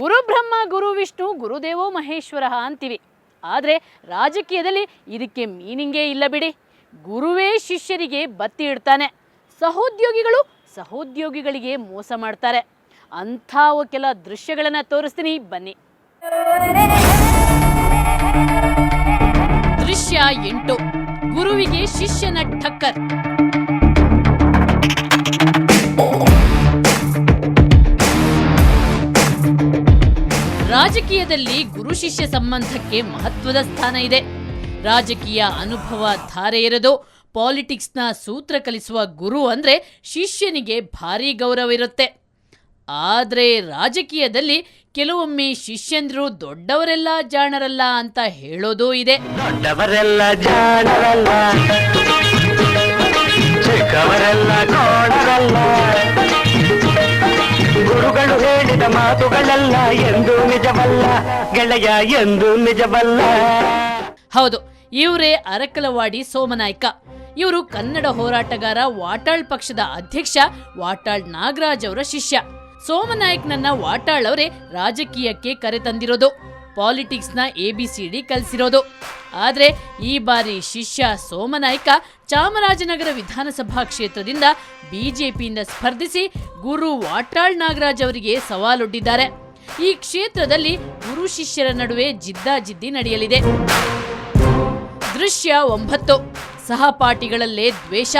ಗುರು ಬ್ರಹ್ಮ ಗುರು ವಿಷ್ಣು ಗುರುದೇವೋ ಮಹೇಶ್ವರ ಅಂತೀವಿ. ಆದರೆ ರಾಜಕೀಯದಲ್ಲಿ ಇದಕ್ಕೆ ಮೀನಿಂಗೇ ಇಲ್ಲ ಬಿಡಿ. ಗುರುವೇ ಶಿಷ್ಯರಿಗೆ ಬತ್ತಿ ಇಡ್ತಾನೆ, ಸಹೋದ್ಯೋಗಿಗಳು ಸಹೋದ್ಯೋಗಿಗಳಿಗೆ ಮೋಸ ಮಾಡ್ತಾರೆ. ಅಂಥ ಕೆಲ ದೃಶ್ಯಗಳನ್ನು ತೋರಿಸ್ತೀನಿ ಬನ್ನಿ. ದೃಶ್ಯ 8. ಗುರುವಿಗೆ ಶಿಷ್ಯನ ಠಕ್ಕರ್. ರಾಜಕೀಯದಲ್ಲಿ ಗುರು ಶಿಷ್ಯ ಸಂಬಂಧಕ್ಕೆ ಮಹತ್ವದ ಸ್ಥಾನ ಇದೆ. ರಾಜಕೀಯ ಅನುಭವ ಧಾರೆ ಇರೋದು, ಪಾಲಿಟಿಕ್ಸ್ನ ಸೂತ್ರ ಕಲಿಸುವ ಗುರು ಅಂದ್ರೆ ಶಿಷ್ಯನಿಗೆ ಭಾರಿ ಗೌರವ ಇರುತ್ತೆ. ಆದರೆ ರಾಜಕೀಯದಲ್ಲಿ ಕೆಲವೊಮ್ಮೆ ಶಿಷ್ಯಂದ್ರು ದೊಡ್ಡವರೆಲ್ಲ ಜಾಣರಲ್ಲ ಅಂತ ಹೇಳೋದೂ ಇದೆ. ದೊಡ್ಡವರೆಲ್ಲ ಜಾಣರಲ್ಲ, ಚಿಕ್ಕವರೆಲ್ಲ ನೋಡರಲ್ಲ, ಗುರುಗಳು ಹೇಳಿದ ಮಾತುಗಳೆಲ್ಲ ಎಂದು ನಿಜವಲ್ಲ ಗೆಳೆಯ, ಎಂದು ನಿಜವಲ್ಲ. ಹೌದು, ಇವರೇ ಅರಕಲವಾಡಿ ಸೋಮನಾಯ್ಕ. ಇವರು ಕನ್ನಡ ಹೋರಾಟಗಾರ, ವಾಟಾಳ್ ಪಕ್ಷದ ಅಧ್ಯಕ್ಷ ವಾಟಾಳ್ ನಾಗರಾಜ್ ಅವರ ಶಿಷ್ಯ. ಸೋಮನಾಯ್ಕನನ್ನ ವಾಟಾಳ್ ಅವರೇ ರಾಜಕೀಯಕ್ಕೆ ಕರೆತಂದಿರೋದು, ಪಾಲಿಟಿಕ್ಸ್ನ ABCD ಕಲಿಸಿರೋದು. ಆದರೆ ಈ ಬಾರಿ ಶಿಷ್ಯ ಸೋಮನಾಯ್ಕ ಚಾಮರಾಜನಗರ ವಿಧಾನಸಭಾ ಕ್ಷೇತ್ರದಿಂದ ಬಿಜೆಪಿಯಿಂದ ಸ್ಪರ್ಧಿಸಿ ಗುರು ವಾಟಾಳ್ ನಾಗರಾಜ್ ಅವರಿಗೆ ಸವಾಲೊಡ್ಡಿದ್ದಾರೆ. ಈ ಕ್ಷೇತ್ರದಲ್ಲಿ ಗುರು ಶಿಷ್ಯರ ನಡುವೆ ಜಿದ್ದಾಜಿದ್ದಿ ನಡೆಯಲಿದೆ. ದೃಶ್ಯ 9. ಸಹಪಾಠಿಗಳಲ್ಲೇ ದ್ವೇಷ.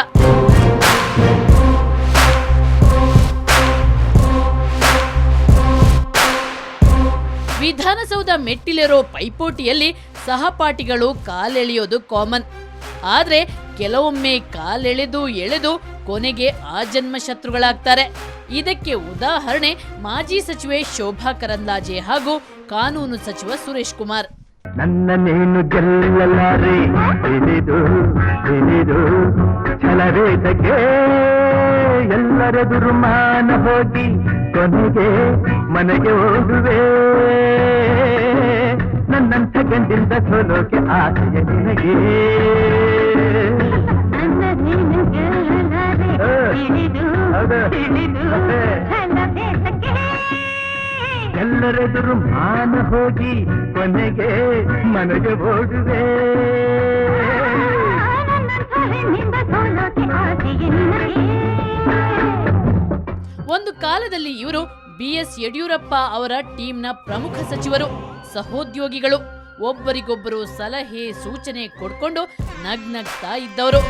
ವಿಧಾನಸೌಧ ಮೆಟ್ಟಿಲೇರೋ ಪೈಪೋಟಿಯಲ್ಲಿ ಸಹಪಾಠಿಗಳು ಕಾಲೆಳೆಯೋದು ಕಾಮನ್. ಆದ್ರೆ ಕೆಲವೊಮ್ಮೆ ಕಾಲೆಳೆದು ಎಳೆದು ಕೊನೆಗೆ ಆಜನ್ಮ ಶತ್ರುಗಳಾಗ್ತಾರೆ. ಇದಕ್ಕೆ ಉದಾಹರಣೆ ಮಾಜಿ ಸಚಿವೆ ಶೋಭಾ ಕರಂದ್ಲಾಜೆ ಹಾಗೂ ಕಾನೂನು ಸಚಿವ ಸುರೇಶ್ ಕುಮಾರ್. ನನ್ನ ನೀನು ಗೆಲ್ಲಲಾರೆ ತಿಳಿದು ತಿಳಿದು ಛಲವೇದಕ್ಕೆ ಎಲ್ಲರ ದುರ್ಮಾನ ಹೋಗಿ ಕೊನೆಗೆ ಮನೆಗೆ ಹೋಗುವೆ. ನನ್ನಂಥ ಗಂಡಿಂದ ಸೋಲೋಕೆ ಆಸೆಯ ನಿನಗೆ. ಎಲ್ಲರೆದುರು ಮಾನ ಹೋಗಿ ಕೊನೆಗೆ ಮನೆಗೆ ಹೋಗುವೆ. ಒಂದು ಕಾಲದಲ್ಲಿ ಇವರು BS ಯಡಿಯೂರಪ್ಪ ಅವರ ಟೀಮ್ನ ಪ್ರಮುಖ ಸಚಿವರು, ಸಹೋದ್ಯೋಗಿಗಳು. ಒಬ್ಬರಿಗೊಬ್ಬರು ಸಲಹೆ ಸೂಚನೆ ಕೊಡ್ಕೊಂಡು ನಗ್ನಗ್ತಾ ಇದ್ದವರು.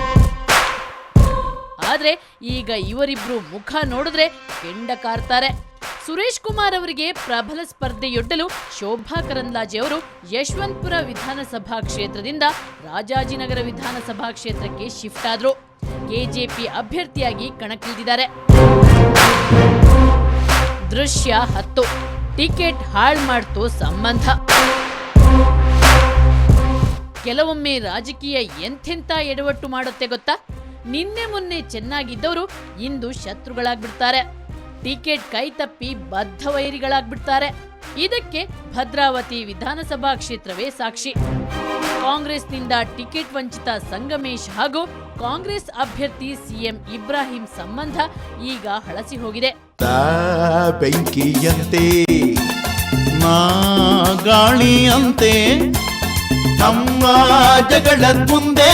ಆದ್ರೆ ಈಗ ಇವರಿಬ್ರು ಮುಖ ನೋಡಿದ್ರೆ ಕೆಂಡ ಕಾರ್ತಾರೆ. ಸುರೇಶ್ ಕುಮಾರ್ ಅವರಿಗೆ ಪ್ರಬಲ ಸ್ಪರ್ಧೆಯೊಡ್ಡಲು ಶೋಭಾ ಕರಂದ್ಲಾಜೆ ಅವರು ಯಶವಂತಪುರ ವಿಧಾನಸಭಾ ಕ್ಷೇತ್ರದಿಂದ ರಾಜಾಜಿನಗರ ವಿಧಾನಸಭಾ ಕ್ಷೇತ್ರಕ್ಕೆ ಶಿಫ್ಟ್ ಆದ್ರು. ಕೆಜೆಪಿ ಅಭ್ಯರ್ಥಿಯಾಗಿ ಕಣಕ್ಕಿಳಿದಿದ್ದಾರೆ. ದೃಶ್ಯ 10. ಟಿಕೆಟ್ ಹಾಳು ಮಾಡ್ತು ಸಂಬಂಧ. ಕೆಲವೊಮ್ಮೆ ರಾಜಕೀಯ ಎಂಥೆಂಥ ಎಡವಟ್ಟು ಮಾಡುತ್ತೆ ಗೊತ್ತಾ? ನಿನ್ನೆ ಮೊನ್ನೆ ಚೆನ್ನಾಗಿದ್ದವರು ಇಂದು ಶತ್ರುಗಳಾಗ್ಬಿಡ್ತಾರೆ. ಟಿಕೆಟ್ ಕೈ ತಪ್ಪಿ ಬದ್ಧ ವೈರಿಗಳಾಗ್ಬಿಡ್ತಾರೆ. ಇದಕ್ಕೆ ಭದ್ರಾವತಿ ವಿಧಾನಸಭಾ ಕ್ಷೇತ್ರವೇ ಸಾಕ್ಷಿ. ಕಾಂಗ್ರೆಸ್ನಿಂದ ಟಿಕೆಟ್ ವಂಚಿತ ಸಂಗಮೇಶ್ ಹಾಗೂ ಕಾಂಗ್ರೆಸ್ ಅಭ್ಯರ್ಥಿ CM ಇಬ್ರಾಹಿಂ ಸಂಬಂಧ ಈಗ ಹಳಸಿ ಹೋಗಿದೆ. ಬೆಂಕಿಯಂತೆ ಗಾಳಿಯಂತೆ ನಮ್ಮ ಜಗಳ ಮುಂದೆ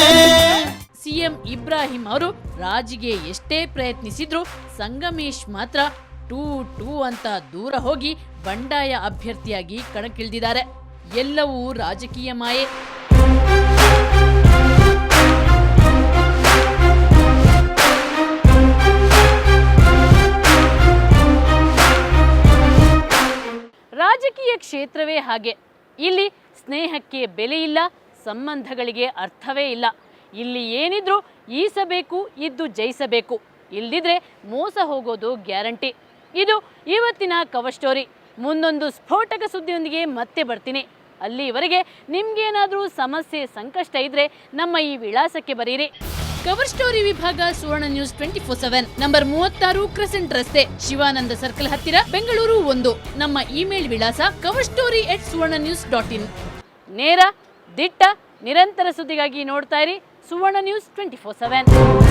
CM ಇಬ್ರಾಹಿಂ ಅವರು ರಾಜಿಗೆ ಎಷ್ಟೇ ಪ್ರಯತ್ನಿಸಿದ್ರು ಸಂಗಮೇಶ್ ಮಾತ್ರ ಟೂ ಅಂತ ದೂರ ಹೋಗಿ ಬಂಡಾಯ ಅಭ್ಯರ್ಥಿಯಾಗಿ ಕಣಕ್ಕಿಳಿದಿದ್ದಾರೆ. ಎಲ್ಲವೂ ರಾಜಕೀಯ ಮಾಯೆ. ರಾಜಕೀಯ ಕ್ಷೇತ್ರವೇ ಹಾಗೆ. ಇಲ್ಲಿ ಸ್ನೇಹಕ್ಕೆ ಬೆಲೆ ಇಲ್ಲ, ಸಂಬಂಧಗಳಿಗೆ ಅರ್ಥವೇ ಇಲ್ಲ. ಇಲ್ಲಿ ಏನಿದ್ರು ಈಸಬೇಕು, ಇದ್ದು ಜಯಿಸಬೇಕು. ಇಲ್ದಿದ್ರೆ ಮೋಸ ಹೋಗೋದು ಗ್ಯಾರಂಟಿ. ಇದು ಇವತ್ತಿನ ಕವರ್ ಸ್ಟೋರಿ. ಮುಂದೊಂದು ಸ್ಫೋಟಕ ಸುದ್ದಿಯೊಂದಿಗೆ ಮತ್ತೆ ಬರ್ತೀನಿ. ಅಲ್ಲಿವರೆಗೆ ನಿಮ್ಗೇನಾದರೂ ಸಮಸ್ಯೆ ಸಂಕಷ್ಟ ಇದ್ರೆ ನಮ್ಮ ಈ ವಿಳಾಸಕ್ಕೆ ಬರೀರಿ. ಕವರ್ ಸ್ಟೋರಿ ವಿಭಾಗ ಸುವರ್ಣ ನ್ಯೂಸ್ 24/7, ನಂಬರ್ 36 ಕ್ರೆಸೆಂಟ್ ರಸ್ತೆ, ಶಿವಾನಂದ ಸರ್ಕಲ್ ಹತ್ತಿರ, ಬೆಂಗಳೂರು 1. ನಮ್ಮ ಇಮೇಲ್ ವಿಳಾಸ coverstory@suvarnanews.in. ನೇರ, ದಿಟ್ಟ, ನಿರಂತರ ಸುದ್ದಿಗಾಗಿ ನೋಡ್ತಾ ಇರಿ ಸುವರ್ಣ ನ್ಯೂಸ್ 24/7.